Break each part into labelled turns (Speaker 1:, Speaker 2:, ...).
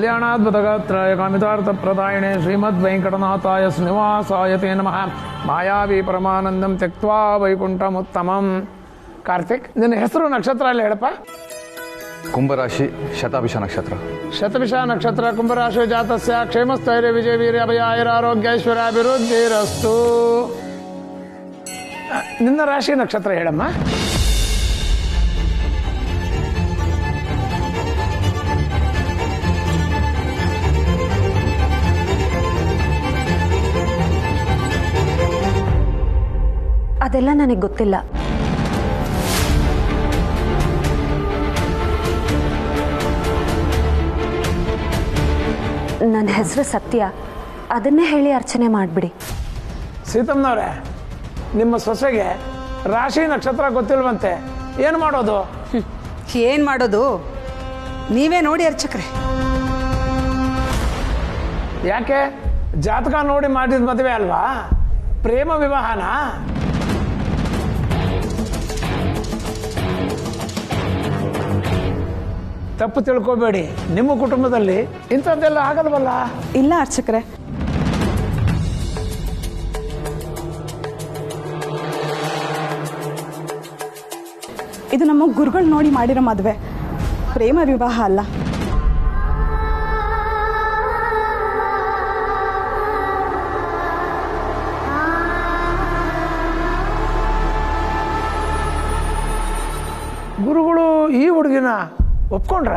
Speaker 1: ಕಲ್ಯಾಣಾದ್ಭುತಗಾತ್ರಾಯ ಕಾಮಿತಾರ್ಥಪ್ರದಾಯಿಣೆ ಶ್ರೀಮದ್ವೆಂಕಟನಾಥಾಯ ಶ್ರೀನಿವಾಸಾಯ ತೇ ನಮಃ. ಮಾಯಾವಿ ಪರಮಾನಂದಂ ತ್ಯಕ್ತ್ವಾ ವೈಕುಂಠಮುತ್ತಮಂ. ಕಾರ್ತಿಕ್, ನಿನ್ನ ಹೆಸರು ನಕ್ಷತ್ರ ಅಲ್ಲಿ ಹೇಳಪ್ಪ.
Speaker 2: ಕುಂಭರಾಶಿ, ಶತಾಭಿಷ ನಕ್ಷತ್ರ.
Speaker 1: ಶತಭಿಷ ನಕ್ಷತ್ರ, ಕುಂಭರಾಶಿ ಜಾತಸ್ಯ ಕ್ಷೇಮಸ್ಥೈರ್ಯ ವಿಜಯ ವೀರ್ಯ ಅಭಯ ಆಯುರಾರೋಗ್ಯೈಶ್ವರ್ಯಾಭಿವೃದ್ಧಿರಸ್ತು. ನಿನ್ನ ರಾಶಿ ನಕ್ಷತ್ರ ಹೇಳಮ್ಮ.
Speaker 3: ಅದೆಲ್ಲ ನನಗೆ ಗೊತ್ತಿಲ್ಲ. ನನ್ನ ಹೆಸರು ಸತ್ಯ, ಅದನ್ನೇ ಹೇಳಿ ಅರ್ಚನೆ ಮಾಡಿಬಿಡಿ.
Speaker 1: ಸೀತಮ್ಮನವ್ರೆ, ನಿಮ್ಮ ಸೊಸೆಗೆ ರಾಶಿ ನಕ್ಷತ್ರ ಗೊತ್ತಿಲ್ವಂತೆ, ಏನು ಮಾಡೋದು?
Speaker 4: ಏನು ಮಾಡೋದು ನೀವೇ ನೋಡಿ ಅರ್ಚಕ್ರೆ.
Speaker 1: ಯಾಕೆ? ಜಾತಕ ನೋಡಿ ಮಾಡಿದ ಮದುವೆ ಅಲ್ವಾ? ಪ್ರೇಮ ವಿವಾಹನ? ತಪ್ಪು ತಿಳ್ಕೊಬೇಡಿ, ನಿಮ್ಮ ಕುಟುಂಬದಲ್ಲಿ ಇಂಥದ್ದೆಲ್ಲ ಆಗಲ್ವಲ್ಲ?
Speaker 4: ಇಲ್ಲ ಅರ್ಚಕ್ರೆ, ಇದು ನಮ್ಮ ಗುರುಗಳು ನೋಡಿ ಮಾಡಿರೋ ಮದುವೆ, ಪ್ರೇಮ ವಿವಾಹ ಅಲ್ಲ.
Speaker 1: ಗುರುಗಳು ಈ ಹುಡುಗಿನ ಒಪ್ಕೊಂಡ್ರ?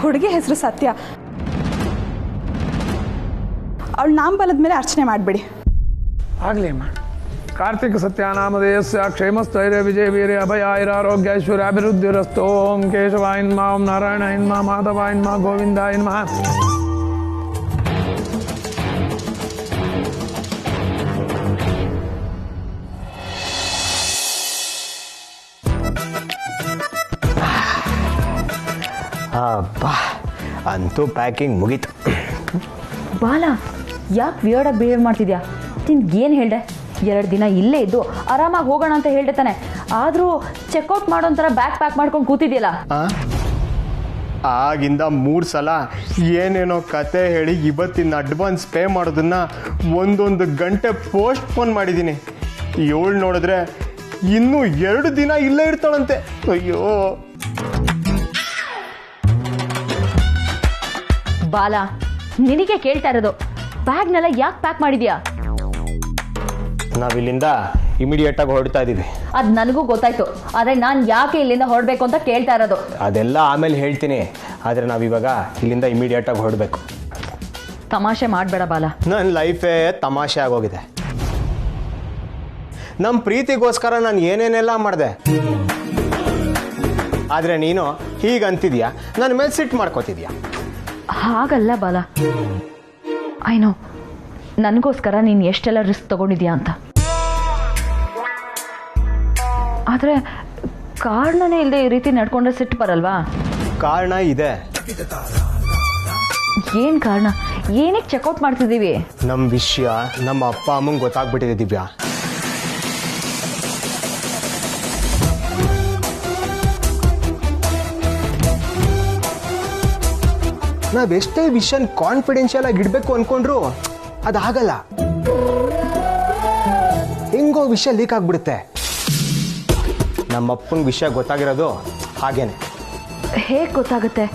Speaker 4: ಹುಡುಗಿ ಹೆಸರು ಸತ್ಯ, ಅವಳು ನಾಮಬಲದ ಮೇಲೆ ಅರ್ಚನೆ ಮಾಡಿಬಿಡಿ.
Speaker 1: ಆಗ್ಲಿ ಅಮ್ಮ. ಕಾರ್ತಿಕ ಸತ್ಯನಾಮಧೇಯಸ್ಯ ಕ್ಷೇಮಸ್ಥೈರ್ಯ ವಿಜಯ ವೀರ್ಯ ಅಭಯ ಆಯುರಾರೋಗ್ಯೈಶ್ವರ್ಯಾಭಿವೃದ್ಧಿರಸ್ತು. ಓಂ ಕೇಶವಾಯ ನಮಃ, ಓಂ ನಾರಾಯಣಾಯ ನಮಃ, ಮಾಧವಾಯ ನಮಃ, ಗೋವಿಂದಾಯ ನಮಃ.
Speaker 5: ಬಾ, ಅಂತೂ ಪ್ಯಾಕಿಂಗ್ ಮುಗೀತು.
Speaker 6: ಬಾಲ, ಯಾಕೆ ವಿಯರ್ಡಾಗಿ ಬಿಹೇವ್ ಮಾಡ್ತಿದ್ಯಾ? ನಿನ್ಗೇನು ಹೇಳ್ದೆ? 2 ದಿನ ಇಲ್ಲೇ ಇದ್ದು ಆರಾಮಾಗಿ ಹೋಗೋಣ ಅಂತ ಹೇಳ್ದೆ ತಾನೆ. ಆದರೂ ಚೆಕ್ಔಟ್ ಮಾಡೋ ಥರ ಬ್ಯಾಗ್ ಪ್ಯಾಕ್ ಮಾಡ್ಕೊಂಡು ಕೂತಿದ್ಯಲ್ಲ.
Speaker 5: ಆಗಿಂದ 3 ಸಲ ಏನೇನೋ ಕತೆ ಹೇಳಿ ಇವತ್ತಿನ ಅಡ್ವಾನ್ಸ್ ಪೇ ಮಾಡೋದನ್ನ 1 ಗಂಟೆ ಪೋಸ್ಟ್ಪೋನ್ ಮಾಡಿದ್ದೀನಿ. ಇವಳು ನೋಡಿದ್ರೆ ಇನ್ನೂ 2 ದಿನ ಇಲ್ಲೇ ಇರ್ತಾಳಂತೆ. ಅಯ್ಯೋ
Speaker 6: ಬಾಲ, ನಿನಗೆ ಕೇಳ್ತಾ ಇರೋದು, ಬ್ಯಾಗ್ನೆಲ್ಲ ಯಾಕೆ ಪ್ಯಾಕ್ ಮಾಡಿದ್ಯಾ?
Speaker 5: ನಾವಿಲ್ಲಿಂದ ಇಮಿಡಿಯೇಟ್ ಆಗಿ ಹೊರಡ್ತಾ ಇದೀವಿ.
Speaker 6: ಅದು ನನಗೂ ಗೊತ್ತಾಯ್ತು, ಆದರೆ ನಾನು ಯಾಕೆ ಇಲ್ಲಿಂದ ಹೊರಡಬೇಕು ಅಂತ ಕೇಳ್ತಾ ಇರೋದು.
Speaker 5: ಅದೆಲ್ಲ ಆಮೇಲೆ ಹೇಳ್ತೀನಿ, ಆದರೆ ನಾವಿವಾಗ ಇಲ್ಲಿಂದ ಇಮಿಡಿಯೇಟ್ ಆಗಿ ಹೊರಡಬೇಕು.
Speaker 6: ತಮಾಷೆ ಮಾಡಬೇಡ ಬಾಲ.
Speaker 5: ನನ್ನ ಲೈಫೇ ತಮಾಷೆ ಆಗೋಗಿದೆ. ನಮ್ಮ ಪ್ರೀತಿಗೋಸ್ಕರ ನಾನು ಏನೇನೆಲ್ಲ ಮಾಡಿದೆ, ಆದರೆ ನೀನು ಹೀಗಂತಿದ್ಯಾ, ನನ್ನ ಮೇಲೆ ಸಿಟ್ಟು ಮಾಡ್ಕೋತಿದ್ಯಾ.
Speaker 6: ಹಾಗಲ್ಲ ಬಾಲ, ಐನೋ ನನಗೋಸ್ಕರ ನೀನು ಎಷ್ಟೆಲ್ಲ ರಿಸ್ಕ್ ತಗೊಂಡಿದ್ಯಾ ಅಂತ. ಆದರೆ ಕಾರಣನೇ ಇಲ್ಲದೆ ಈ ರೀತಿ ನಡ್ಕೊಂಡ್ರೆ ಸಿಟ್ಟು ಬರಲ್ವಾ?
Speaker 5: ಕಾರಣ ಇದೆ.
Speaker 6: ಏನು ಕಾರಣ? ಏನಕ್ಕೆ ಚೆಕ್ಔಟ್ ಮಾಡ್ತಿದ್ದೀವಿ?
Speaker 5: ನಮ್ಮ ವಿಷಯ ನಮ್ಮ ಅಪ್ಪ ಅಮ್ಮಂಗೆ ಗೊತ್ತಾಗ್ಬಿಟ್ಟಿದೆ ದಿವ್ಯಾ. ನಾವೆಷ್ಟೇ ವಿಷಯನ ಕಾನ್ಫಿಡೆನ್ಷಿಯಲ್ ಆಗಿ ಇಡಬೇಕು ಅನ್ಕೊಂಡ್ರು ಅದಾಗಲ್ಲ. ಹೆಂಗೋ ವಿಷಯ ಲೀಕ್ ಆಗ್ಬಿಡುತ್ತೆ. ನಮ್ಮಪ್ಪನ ವಿಷಯ ಗೊತ್ತಾಗಿರೋದು ಹಾಗೇನೆ.
Speaker 6: ಹೇಗೆ ಗೊತ್ತಾಗುತ್ತೆ?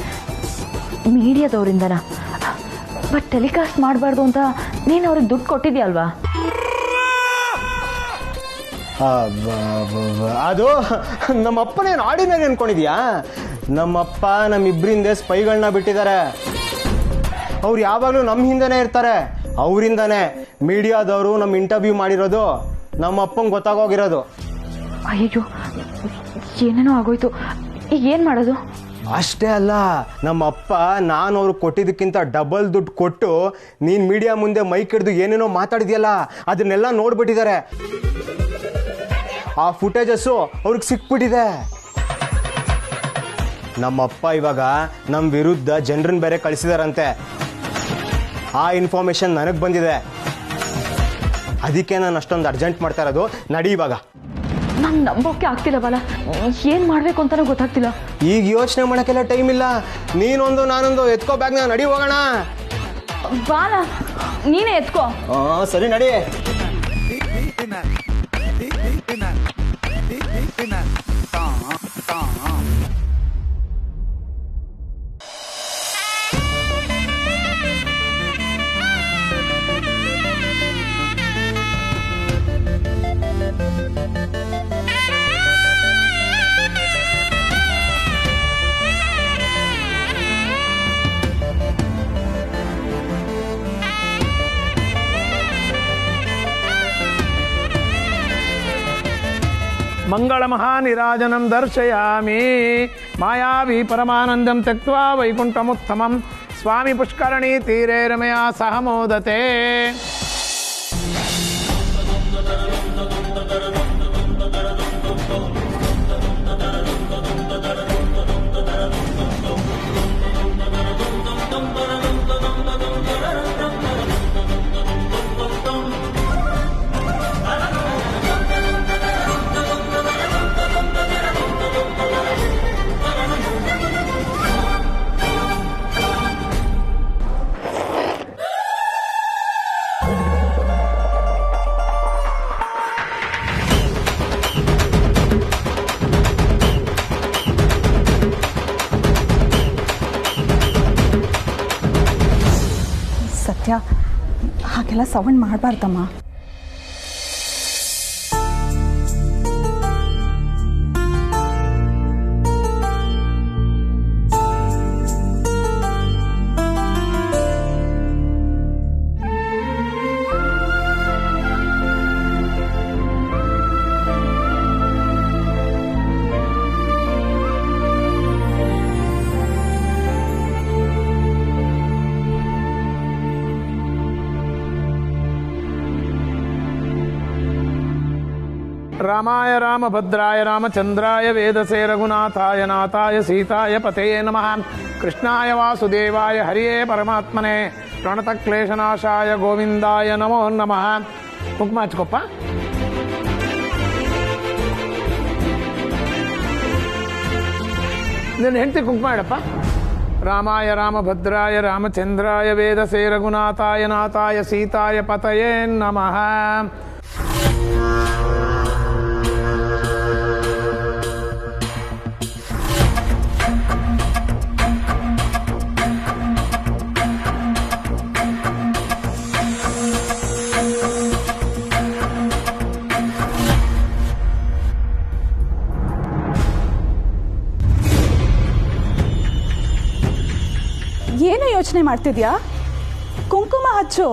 Speaker 6: ಮೀಡಿಯಾದವರಿಂದನಾ? ಬಟ್ ಟೆಲಿಕಾಸ್ಟ್ ಮಾಡಬಾರ್ದು ಅಂತ ನೀನು ಅವ್ರಿಗೆ ದುಡ್ಡು ಕೊಟ್ಟಿದ್ಯಲ್ವಾ?
Speaker 5: ಅದು ನಮ್ಮಪ್ಪನೇನು ಆರ್ಡಿನರಿ ಅನ್ಕೊಂಡಿದ್ಯಾ? ನಮ್ಮಪ್ಪ ನಮ್ಮಿಬ್ಬರಿಂದ ಸ್ಪೈಗಳನ್ನ ಬಿಟ್ಟಿದ್ದಾರೆ. ಅವ್ರು ಯಾವಾಗಲೂ ನಮ್ಮ ಹಿಂದೆನೇ ಇರ್ತಾರೆ. ಅವರಿಂದಾನೆ ಮೀಡಿಯಾದವರು ನಮ್ಮ ಇಂಟರ್ವ್ಯೂ ಮಾಡಿರೋದು ನಮ್ಮಪ್ಪಂಗೆ ಗೊತ್ತಾಗೋಗಿರೋದು.
Speaker 6: ಅಯ್ಯೋ, ಏನೇನೋ ಆಗೋಯ್ತು. ಈಗ ಏನು ಮಾಡೋದು?
Speaker 5: ಅಷ್ಟೇ ಅಲ್ಲ, ನಮ್ಮಪ್ಪ ನಾನು ಅವ್ರಿಗೆ ಕೊಟ್ಟಿದ್ದಕ್ಕಿಂತ ಡಬಲ್ ದುಡ್ಡು ಕೊಟ್ಟು ನೀನು ಮೀಡಿಯಾ ಮುಂದೆ ಮೈಕ್ ಹಿಡಿದು ಏನೇನೋ ಮಾತಾಡಿದ್ಯಲ್ಲ, ಅದನ್ನೆಲ್ಲ ನೋಡ್ಬಿಟ್ಟಿದ್ದಾರೆ. ಆ ಫುಟೇಜಸ್ಸು ಅವ್ರಿಗೆ ಸಿಕ್ಬಿಟ್ಟಿದೆ. ನಮ್ಮಪ್ಪ ಇವಾಗ ನಮ್ಮ ವಿರುದ್ಧ ಜನರನ್ನ ಬೇರೆ ಕಳಿಸಿದಾರಂತೆ. ಆ ಇನ್ಫಾರ್ಮೇಶನ್ ನನಗೆ ಬಂದಿದೆ. ಅದಕ್ಕೆ ನಾನು ಅಷ್ಟೊಂದು ಅರ್ಜೆಂಟ್ ಮಾಡ್ತಾ ಇರೋದು. ನಡಿ ಇವಾಗ.
Speaker 6: ನಂಗೆ ನಂಬೋಕೆ ಆಗ್ತಿಲ್ಲ ಬಾಲ, ಏನು ಮಾಡಬೇಕು ಅಂತಲೂ ಗೊತ್ತಾಗ್ತಿಲ್ಲ.
Speaker 5: ಈಗ ಯೋಚನೆ ಮಾಡೋಕ್ಕೆಲ್ಲ ಟೈಮ್ ಇಲ್ಲ. ನೀನೊಂದು ನಾನೊಂದು ಎತ್ಕೋ ಬ್ಯಾಗ್ನ, ನಡಿ ಹೋಗೋಣ.
Speaker 6: ಬಾಲ ನೀನೇ ಎತ್ಕೋ.
Speaker 5: ಸರಿ ನಡಿ.
Speaker 1: ಮಂಗಳಮಹಾನಿರಾಜನಂ ದರ್ಶಯಾಮಿ ಮಾಯಾವಿ ಪರಮಾನಂದಂ ತ್ಯಕ್ತ್ವಾ ವೈಕುಂಠಮುತ್ತಮಂ ಸ್ವಾಮಿ ಪುಷ್ಕರಣಿ ತೀರೆ ರಮಯಾ ಸಹ ಮೋದತೆ.
Speaker 4: ಸತ್ಯ, ಹಾಗೆಲ್ಲ ಸೌಂಡ್ ಮಾಡಬಾರ್ದಮ್ಮ. ರಾಮಾಯ ರಾಮಭದ್ರಾಯ ರಾಮಚಂದ್ರಾಯ ವೇದಸೇ ರಘುನಾಥಾಯ ನಾಥಾಯ ಸೀತಾಯ ಪತಯೇ ನಮಃ. ಕೃಷ್ಣಾಯ ವಾಸುದೇವಾಯ ಹರಿಯೇ ಪರಮಾತ್ಮನೇ ಪ್ರಣತಕ್ಲೇಶನಾಶಾಯ ಗೋವಿಂದಾಯ ನಮೋ ನಮಃ. ಕುಂಕುಮ ಹಚ್ಕೊಪ್ಪ. ನಿನ್ನ ಹೆಂಡತಿ ಕುಂಕುಮ ಇಡಪ್ಪ. ರಾಮಾಯ ರಾಮಭದ್ರಾಯ ರಾಮಚಂದ್ರಾಯ ವೇದಸೇ ರಘುನಾಥಾಯ ನಾಥಾಯ ಸೀತಾಯ ಪತಯೇ ನಮಃ. ಏನು ಯೋಚನೆ ಮಾಡ್ತಿದ್ಯಾ? ಕುಂಕುಮ ಹಚ್ಚು.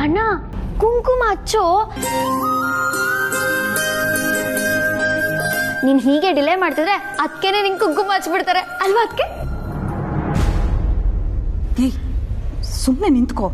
Speaker 3: ಅಣ್ಣ ಕುಂಕುಮ ಹಚ್ಚು. ನೀನ್ ಹೀಗೆ ಡಿಲೇ ಮಾಡ್ತಿದ್ರೆ ಅದಕ್ಕೇನೆ ನಿಂಗೆ ಕುಂಕುಮ ಹಚ್ಬಿಡ್ತಾರೆ ಅಲ್ವಾ? ಅದಕ್ಕೆ
Speaker 4: ಏಯ್, ಸುಮ್ಮನೆ ನಿಂತ್ಕೋ.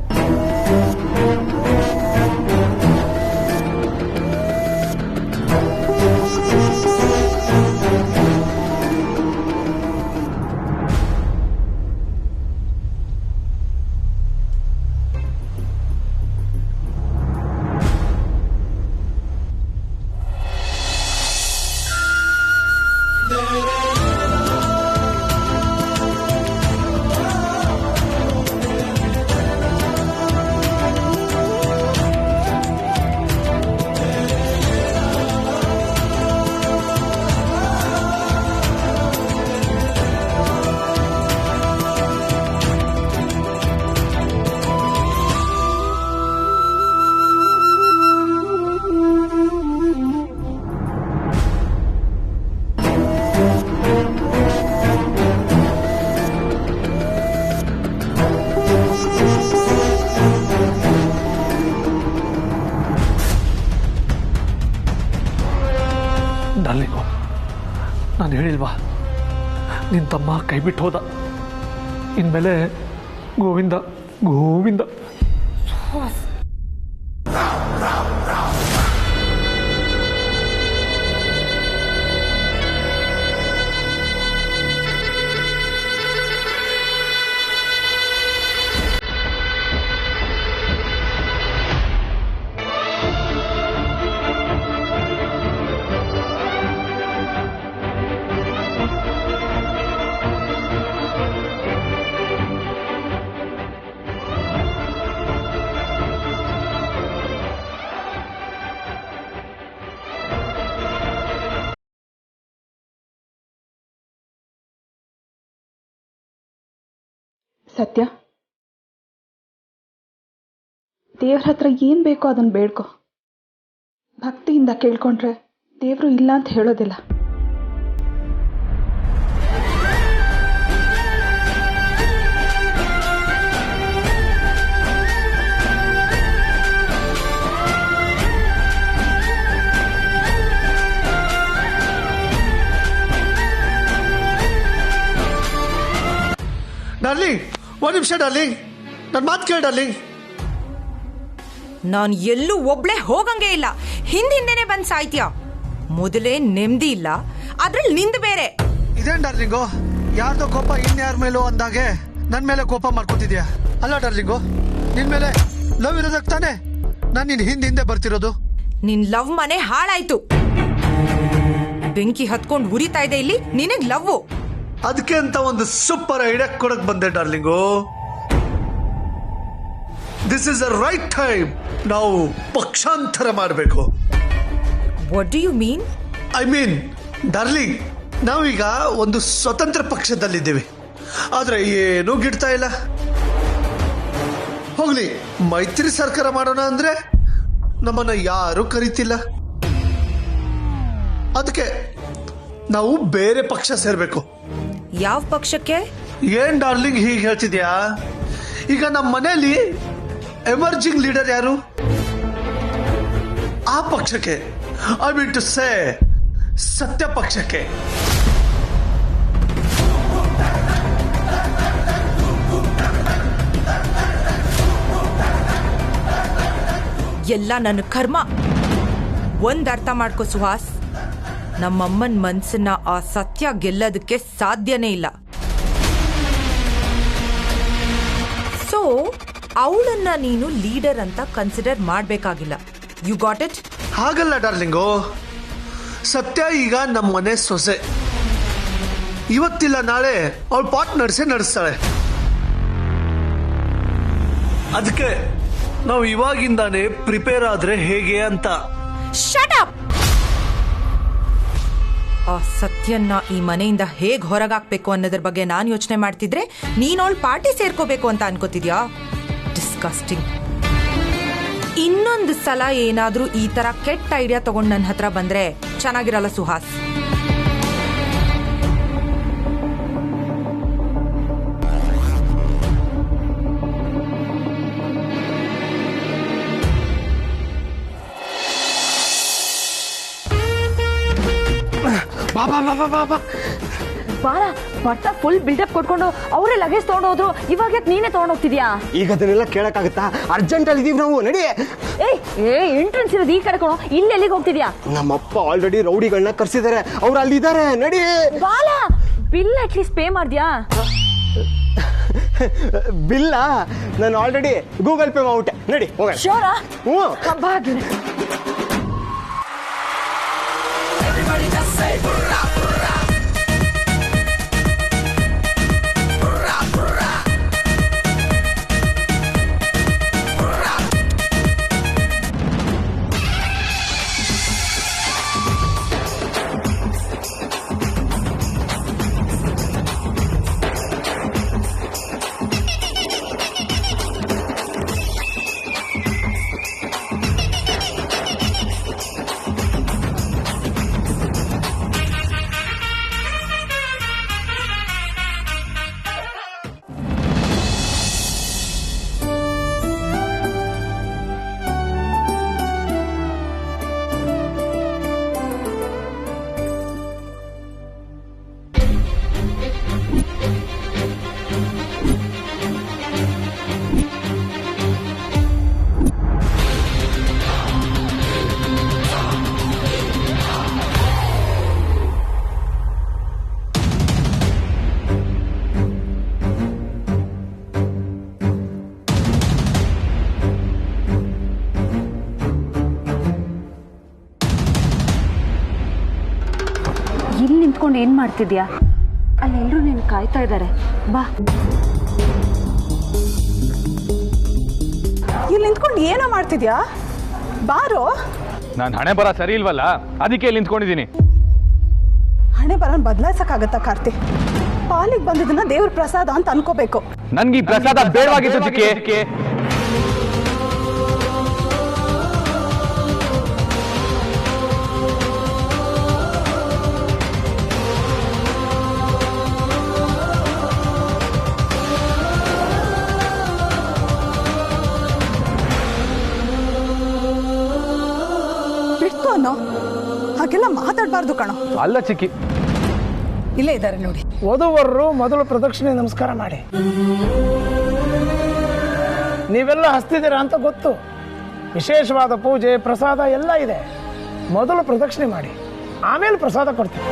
Speaker 7: ಡಾರ್ಲಿಂಗು, ನಾನು ಹೇಳಿಲ್ವಾ ನಿನ್ನ ತಮ್ಮ ಕೈ ಬಿಟ್ಟು ಹೋದ.
Speaker 1: ಇನ್ಮೇಲೆ ಗೋವಿಂದ ಗೋವಿಂದ.
Speaker 7: ಸತ್ಯ, ದೇವ್ರ ಹತ್ರ ಏನು ಬೇಕೋ ಅದನ್ನು ಬೇಡ್ಕೊ. ಭಕ್ತಿಯಿಂದ ಕೇಳ್ಕೊಂಡ್ರೆ ದೇವರು ಇಲ್ಲ ಅಂತ ಹೇಳೋದಿಲ್ಲ.
Speaker 8: ಡಾರ್ಲಿಂಗ್, ಒಂದು ನಿಮಿಷ ಡಾರ್ಲಿಂಗ್, ನನ್ನ ಮಾತು ಕೇಳಿ ಡಾರ್ಲಿಂಗ್.
Speaker 9: ನಾನು ಎಲ್ಲೂ ಒಬ್ಳೆ ಹೋಗಂಗೆ ಇಲ್ಲ. ಹಿಂದಿಂದೇನೆ ಬಂದ್ ಸಾಯ್ತೀಯ. ಮೊದಲೇ ನೆಮ್ಮದಿ ಇಲ್ಲ, ಅದ್ರಲ್ಲಿ ನಿಂದು ಬೇರೆ.
Speaker 8: ಇದೇನ್ ಡಾರ್ಲಿಂಗು, ಯಾರ್ದೋ ಕೋಪ ಇನ್ಯಾರ ಮೇಲೂ ಅಂದಾಗೆ ನನ್ನ ಮೇಲೆ ಕೋಪ ಮಾಡ್ಕೊತಿದ್ಯಾ? ಅಲ್ಲ ಡಾರ್ಲಿಂಗು, ನಿನ್ ಮೇಲೆ ಲವ್ ಇರೋದಕ್ಕೆ ತಾನೆ ನಾನು ನಿನ್ ಹಿಂದೆ ಬರ್ತಿರೋದು.
Speaker 9: ನಿನ್ ಲವ್ ಮನೆ ಹಾಳಾಯ್ತು. ಬೆಂಕಿ ಹತ್ಕೊಂಡು ಉರಿತಾ ಇದೆ ಇಲ್ಲಿ, ನಿನಗ್ ಲವ್.
Speaker 8: ಅದಕ್ಕೆ ಅಂತ ಒಂದು ಸೂಪರ್ ಐಡಿಯಾ ಕೊಡಕ್ ಬಂದೆ darling. This is the right time. ನಾವು ಪಕ್ಷಾಂತರ ಮಾಡಬೇಕು.
Speaker 9: What do you mean?
Speaker 8: I mean darling, ನಾವೀಗ ಒಂದು ಸ್ವತಂತ್ರ ಪಕ್ಷದಲ್ಲಿದ್ದೀವಿ, ಆದ್ರೆ ಏನೂ ಗಿಡ್ತಾ ಇಲ್ಲ. ಹೋಗ್ಲಿ, ಮೈತ್ರಿ ಸರ್ಕಾರ ಮಾಡೋಣ ಅಂದ್ರೆ ನಮ್ಮನ್ನ ಯಾರು ಕರೀತಿಲ್ಲ. ಅದಕ್ಕೆ ನಾವು ಬೇರೆ ಪಕ್ಷ ಸೇರ್ಬೇಕು.
Speaker 9: ಯಾವ ಪಕ್ಷಕ್ಕೆ?
Speaker 8: ಏನ್ ಡಾರ್ಲಿಂಗ್ ಹೀಗೆ ಹೇಳ್ತಿದ್ಯಾ? ಈಗ ನಮ್ಮ ಮನೆಯಲ್ಲಿ ಎಮರ್ಜಿಂಗ್ ಲೀಡರ್ ಯಾರು? ಆ ಪಕ್ಷಕ್ಕೆ, ಐ ಮೀನ್ ಟು ಸೇ ಸತ್ಯ ಪಕ್ಷಕ್ಕೆ.
Speaker 9: ಎಲ್ಲ ನನ್ನ ಕರ್ಮ. ಒಂದ್ ಅರ್ಥ ಮಾಡ್ಕೋ ಸುಹಾಸ್, ನಮ್ಮಮ್ಮನ ಮನ್ಸನ್ನ ಆ ಸತ್ಯ ಗೆಲ್ಲೋದಕ್ಕೆ ಸಾಧ್ಯನೇ ಇಲ್ಲ. ಸೊ ಅವಳನ್ನ ನೀನು ಲೀಡರ್ ಅಂತ ಕನ್ಸಿಡರ್ ಮಾಡ್ಬೇಕಾಗಿಲ್ಲ. You got it?
Speaker 8: ಹಾಗಲ್ಲ ಡಾರ್ಲಿಂಗು, ಸತ್ಯ ಈಗ ನಮ್ಮ ಮನೆ ಸೊಸೆ. ಇವತ್ತಿಲ್ಲ ನಾಳೆ ಅವಳ ಪಾರ್ಟ್ನರ್ಸೇ ನಡೆಸ್ತಾಳೆ. ಅದಕ್ಕೆ ನಾವು ಇವಾಗಿಂದಾನೆ ಪ್ರಿಪೇರ್ ಆದ್ರೆ ಹೇಗೆ ಅಂತ.
Speaker 9: Shut up! ಆ ಸತ್ಯನ್ನ ಈ ಮನೆಯಿಂದ ಹೇಗ್ ಹೊರಗಾಕ್ಬೇಕು ಅನ್ನೋದ್ರ ಬಗ್ಗೆ ನಾನು ಯೋಚನೆ ಮಾಡ್ತಿದ್ರೆ ನೀನ್ ಅವಳ ಪಾರ್ಟಿ ಸೇರ್ಕೋಬೇಕು ಅಂತ ಅನ್ಕೋತಿದ್ಯಾ? ಡಿಸ್ಕಸ್ಟಿಂಗ್. ಇನ್ನೊಂದು ಸಲ ಏನಾದ್ರೂ ಈ ತರ ಕೆಟ್ಟ ಐಡಿಯಾ ತಗೊಂಡು ನನ್ನ ಹತ್ರ ಬಂದ್ರೆ ಚೆನ್ನಾಗಿರಲ್ಲ ಸುಹಾಸ್.
Speaker 6: ಬಾಲ, ಭಟ್ಟ ಫುಲ್ ಬಿಲ್ಡಪ್ ಕೊಟ್ಕೊಂಡು ಅವರೇ ಲಗೇಜ್ ತಗೊಂಡೋದ್ರು. ಇವಾಗ ಯಾಕೆ ನೀನೇ ತಗೊಂಡೋಗ್ತಿದ್ಯಾ?
Speaker 5: ಈಗ ಅದನ್ನೆಲ್ಲ ಕೇಳಕ್ಕಾಗತ್ತಾ? ಅರ್ಜೆಂಟ್ ಅಲ್ಲಿ ಇದೀವಿ ನಾವು, ನಡಿ.
Speaker 6: ಎಂಟ್ರೆನ್ಸ್ ಇರೋದು ಈ ಕಡೆ ಕಣೋ, ಇಲ್ಲಿ ಎಲ್ಲಿಗೆ ಹೋಗ್ತಿದ್ಯಾ?
Speaker 5: ನಮ್ಮಪ್ಪ ಆಲ್ರೆಡಿ ರೌಡಿಗಳನ್ನ ಕರ್ಸಿದ್ದಾರೆ, ಅವ್ರು ಅಲ್ಲಿದ್ದಾರೆ, ನಡಿ.
Speaker 6: ಬಾಲ, ಬಿಲ್ ಅಟ್ಲೀಸ್ಟ್ ಪೇ ಮಾಡ್ದ್ಯಾ?
Speaker 5: ಬಿಲ್ಲ ನಾನು ಆಲ್ರೆಡಿ ಗೂಗಲ್ ಪೇ ಮಾಡ್ಬಿಟ್ಟೆ, ನಡಿ ಹೋಗೋಣ.
Speaker 6: ಶೋರಾ?
Speaker 5: ಹ್ಞೂ.
Speaker 3: ನಿಂತ್ಕೊಂಡು ಏನು ಮಾಡ್ತಿದ್ಯಾ? ಅಲ್ಲೆಲ್ಲರೂ ನೀನು ಕಾಯ್ತಾ ಇದ್ದಾರೆ. ಬಾ.
Speaker 7: ಇಲ್ಲಿ ನಿಂತ್ಕೊಂಡು ಏನೋ ಮಾಡ್ತಿದ್ಯಾ? ಬಾರೋ.
Speaker 2: ನಾನು ಹಣೆ ಬರ ಸರಿ ಇಲ್ವಲ್ಲ, ಅದಕ್ಕೆ ಇಲ್ಲಿ ನಿಂತ್ಕೊಂಡಿದ್ದೀನಿ.
Speaker 7: ಹಣೆ ಬರ ಬದಲಾಯಿಸಕ್ಕಾಗತ್ತಾ ಕಾರ್ತಿ? ಪಾಲಿಗೆ ಬಂದಿದ್ದನ್ನ ದೇವ್ರ ಪ್ರಸಾದ ಅಂತ ಅನ್ಕೋಬೇಕು.
Speaker 2: ನನ್ಗೆ ಈ ಪ್ರಸಾದ ಬೇಡವಾಗಿತ್ತು ಚಿಕ್ಕಿ.
Speaker 7: ಬಿಡ್ತು ಅನ್ನೋ ಹಾಗೆಲ್ಲ ಮಾತಾಡಬಾರ್ದು ಕಣೋ.
Speaker 2: ಅಲ್ಲ ಚಿಕ್ಕಿ,
Speaker 7: ಇಲ್ಲೇ ಇದ್ದಾರೆ ನೋಡಿ.
Speaker 4: ವಧುವರರು ಮೊದಲು ಪ್ರದಕ್ಷಿಣೆ ನಮಸ್ಕಾರ ಮಾಡಿ. ನೀವೆಲ್ಲ ಹಸ್ತಿದ್ದೀರಾ ಅಂತ ಗೊತ್ತು. ವಿಶೇಷವಾದ ಪೂಜೆ ಪ್ರಸಾದ ಎಲ್ಲ ಇದೆ. ಮೊದಲು ಪ್ರದಕ್ಷಿಣೆ ಮಾಡಿ, ಆಮೇಲೆ ಪ್ರಸಾದ ಕೊಡ್ತೀವಿ.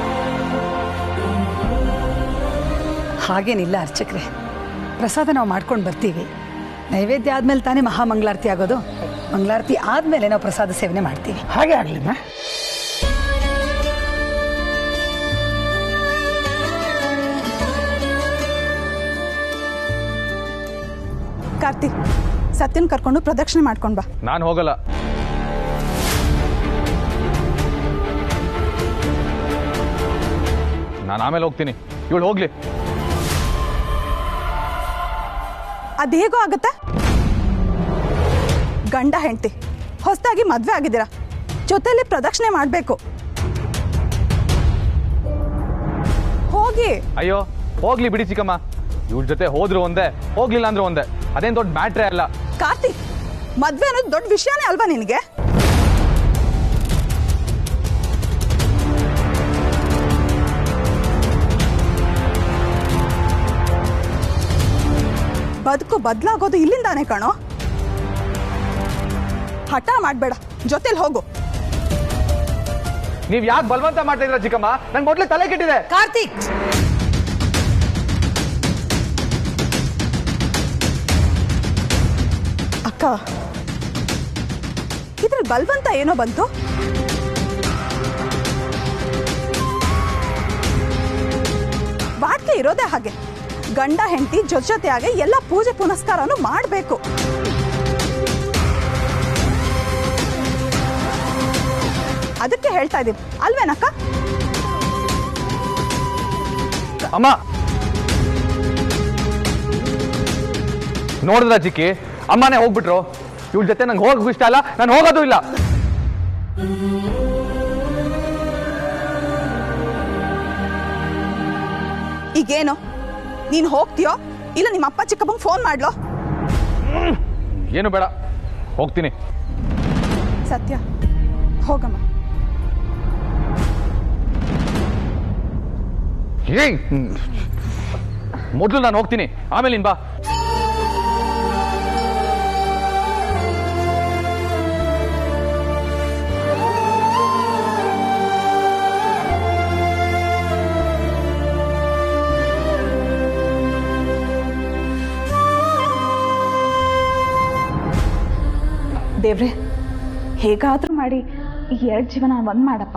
Speaker 10: ಹಾಗೇನಿಲ್ಲ ಅರ್ಚಕ್ರೆ, ಪ್ರಸಾದ ನಾವು ಮಾಡ್ಕೊಂಡು ಬರ್ತೀವಿ. ನೈವೇದ್ಯ ಆದ್ಮೇಲೆ ತಾನೇ ಮಹಾಮಂಗಳಾರತಿ ಆಗೋದು. ಮಂಗಳಾರತಿ ಆದ್ಮೇಲೆ ನಾವು ಪ್ರಸಾದ ಸೇವನೆ ಮಾಡ್ತೀವಿ.
Speaker 4: ಹಾಗೆ ಆಗ್ಲಿಮ್ಮ.
Speaker 7: ಕಾರ್ತಿಕ್, ಸತ್ಯನ್ ಕರ್ಕೊಂಡು ಪ್ರದಕ್ಷಿಣೆ ಮಾಡ್ಕೊಂಡ್ ಬಾ.
Speaker 2: ನಾನು ಹೋಗಲ್ಲ. ನಾನು ಆಮೇಲೆ ಹೋಗ್ತೀನಿ, ಇವಳು ಹೋಗ್ಲಿ.
Speaker 7: ಅದೇಗೋ ಆಗತ್ತೆ? ಗಂಡ ಹೆಂಡತಿ ಹೊಸದಾಗಿ ಮದ್ವೆ ಆಗಿದ್ದೀರಾ, ಜೊತೆಲಿ ಪ್ರದಕ್ಷಿಣೆ ಮಾಡ್ಬೇಕು. ಹೋಗಿ.
Speaker 2: ಅಯ್ಯೋ ಹೋಗ್ಲಿ ಬಿಡಿ ಚಿಕ್ಕಮ್ಮ. ಇವಳ ಜೊತೆ ಹೋದ್ರು ಒಂದೇ, ಹೋಗ್ಲಿಲ್ಲ ಅಂದ್ರೆ ಒಂದೇ. ಅದೇನ್ ದೊಡ್ಡ ಮ್ಯಾಟ್ರೇ ಅಲ್ಲ.
Speaker 7: ಕಾರ್ತಿಕ್, ಮದ್ವೆ ಅನ್ನೋದು ದೊಡ್ಡ ವಿಷಯನೇ ಅಲ್ವಾ ನಿನಗೆ? ಬದುಕು ಬದಲಾಗೋದು ಇಲ್ಲಿಂದಾನೆ ಕಣೋ. ಹಠ ಮಾಡ್ಬೇಡ, ಜೊತೆಲಿ ಹೋಗು.
Speaker 2: ನೀವ್ ಯಾಕೆ ಬಲವಂತ ಮಾಡ್ತಾ ಇದ್ರ ಚಿಕ್ಕಮ್ಮ? ನಂಗೆ ಮೊದ್ಲೇ ತಲೆ ಕೆಟ್ಟಿದೆ.
Speaker 10: ಕಾರ್ತಿಕ್,
Speaker 7: ಅಕ್ಕ, ಇದ್ರಲ್ಲಿ ಬಲವಂತ ಏನೋ ಬಂತು. ಬಾಟ್ಗೆ ಇರೋದೇ ಹಾಗೆ. ಗಂಡ ಹೆಂಡತಿ ಜೊತೆಯಾಗಿ ಎಲ್ಲ ಪೂಜೆ ಪುನಸ್ಕಾರನು ಮಾಡಬೇಕು. ಅದಕ್ಕೆ ಹೇಳ್ತಾ ಇದೀವಿ ಅಲ್ವೇನಕ್ಕ?
Speaker 2: ಅಮ್ಮ ನೋಡಿದ್ರ ಚಿಕ್ಕಿ, ಅಮ್ಮನೇ ಹೋಗ್ಬಿಟ್ರು. ಇವಳ ಜೊತೆ ನಂಗೆ ಹೋಗಕ್ಕೂ ಇಷ್ಟ ಅಲ್ಲ, ನಾನು ಹೋಗೋದು ಇಲ್ಲ.
Speaker 7: ಈಗೇನು, ನೀನು ಹೋಗ್ತೀಯೋ ಇಲ್ಲ ನಿಮ್ಮ ಅಪ್ಪ ಚಿಕ್ಕಪ್ಪಂಗೆ ಫೋನ್ ಮಾಡ್ಲೋ?
Speaker 2: ಏನು ಬೇಡ, ಹೋಗ್ತೀನಿ.
Speaker 7: ಸತ್ಯ, ಹೋಗಮ್ಮ.
Speaker 2: ಮೊದಲು ನಾನು ಹೋಗ್ತೀನಿ, ಆಮೇಲೆ ನೀನ್ ಬಾ.
Speaker 7: ದೇವ್ರೆ, ಹೇಗಾದ್ರೂ ಮಾಡಿ ಈ 2 ಜೀವನ ಒಂದ್ ಮಾಡಪ್ಪ.